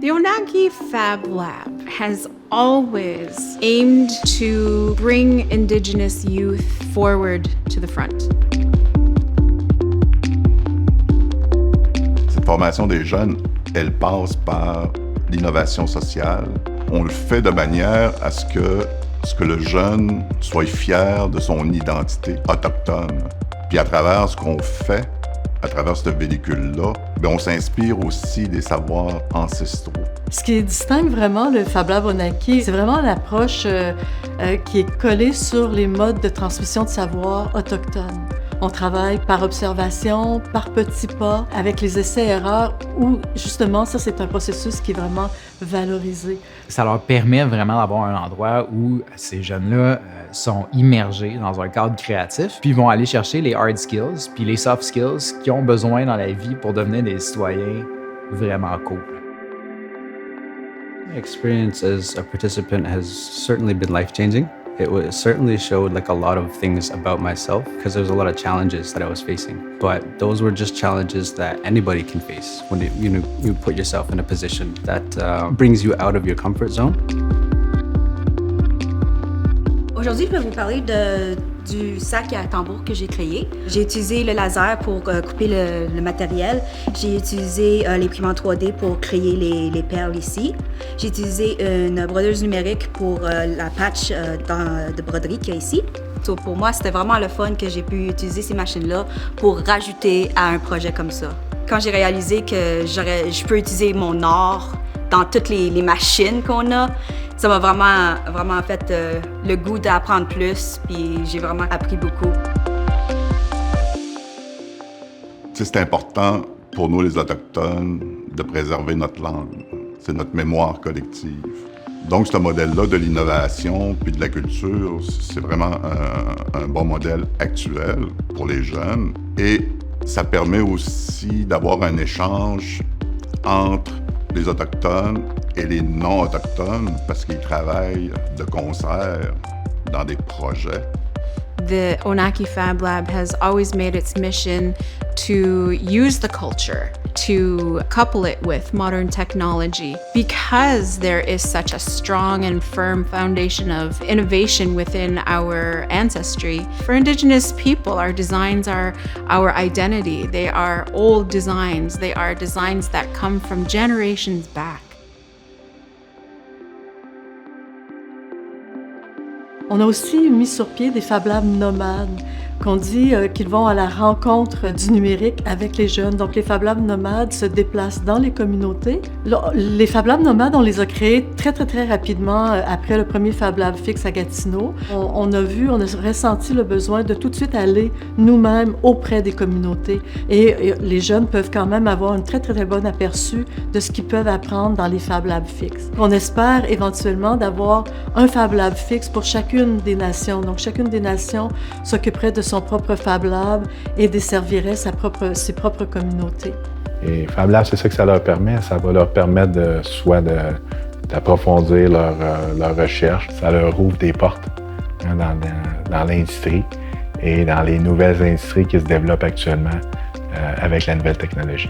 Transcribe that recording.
The Onaki Fab Lab has always aimed to bring Indigenous youth forward to the front. Cette formation des jeunes, elle passe par l'innovation sociale. On le fait de manière à ce que le jeune soit fier de son identité autochtone. Puis à travers ce qu'on fait, à travers ce véhicule-là, on s'inspire aussi des savoirs ancestraux. Ce qui distingue vraiment le Fab Lab Onaki, c'est vraiment l'approche qui est collée sur les modes de transmission de savoir autochtones. On travaille par observation, par petits pas, avec les essais-erreurs, où justement, ça, c'est un processus qui est vraiment valorisé. Ça leur permet vraiment d'avoir un endroit où ces jeunes-là sont immergés dans un cadre créatif, puis ils vont aller chercher les hard skills, puis les soft skills qu'ils ont besoin dans la vie pour devenir des citoyens vraiment cool. My experience as a participant has certainly been life-changing. It certainly showed a lot of things about myself because there was a lot of challenges that I was facing. But those were just challenges that anybody can face when you put yourself in a position that brings you out of your comfort zone. Aujourd'hui, je vais vous parler du sac à tambour que j'ai créé. J'ai utilisé le laser pour couper le matériel. J'ai utilisé l'imprimante 3D pour créer les perles ici. J'ai utilisé une brodeuse numérique pour la patch de broderie qu'il y a ici. So, pour moi, c'était vraiment le fun que j'ai pu utiliser ces machines-là pour rajouter à un projet comme ça. Quand j'ai réalisé que je peux utiliser mon art dans toutes les machines qu'on a, ça m'a vraiment fait le goût d'apprendre plus, puis j'ai vraiment appris beaucoup. C'est important pour nous, les Autochtones, de préserver notre langue. C'est notre mémoire collective. Donc, ce modèle-là de l'innovation puis de la culture, c'est vraiment un bon modèle actuel pour les jeunes. Et ça permet aussi d'avoir un échange entre les Autochtones et les non-autochtones parce qu'ils travaillent de concert dans des projets. The Onaki Fab Lab has always made its mission to use the culture, to couple it with modern technology, because there is such a strong and firm foundation of innovation within our ancestry. For Indigenous people, our designs are our identity. They are old designs. They are designs that come from generations back. On a aussi mis sur pied des Fab Labs nomades, qu'on dit qu'ils vont à la rencontre du numérique avec les jeunes. Donc, les Fab Labs nomades se déplacent dans les communautés. Les Fab Labs nomades, on les a créés très rapidement après le premier Fab Lab fixe à Gatineau. On a ressenti le besoin de tout de suite aller nous-mêmes auprès des communautés. Et les jeunes peuvent quand même avoir un très bon aperçu de ce qu'ils peuvent apprendre dans les Fab Labs fixes. On espère éventuellement d'avoir un Fab Lab fixe pour chacune des nations. Donc, chacune des nations s'occuperait de son propre Fab Lab et desservirait ses propres communautés. Et Fab Lab, c'est ça que ça leur permet. Ça va leur permettre d'approfondir leur recherche. Ça leur ouvre des portes dans l'industrie et dans les nouvelles industries qui se développent actuellement avec la nouvelle technologie.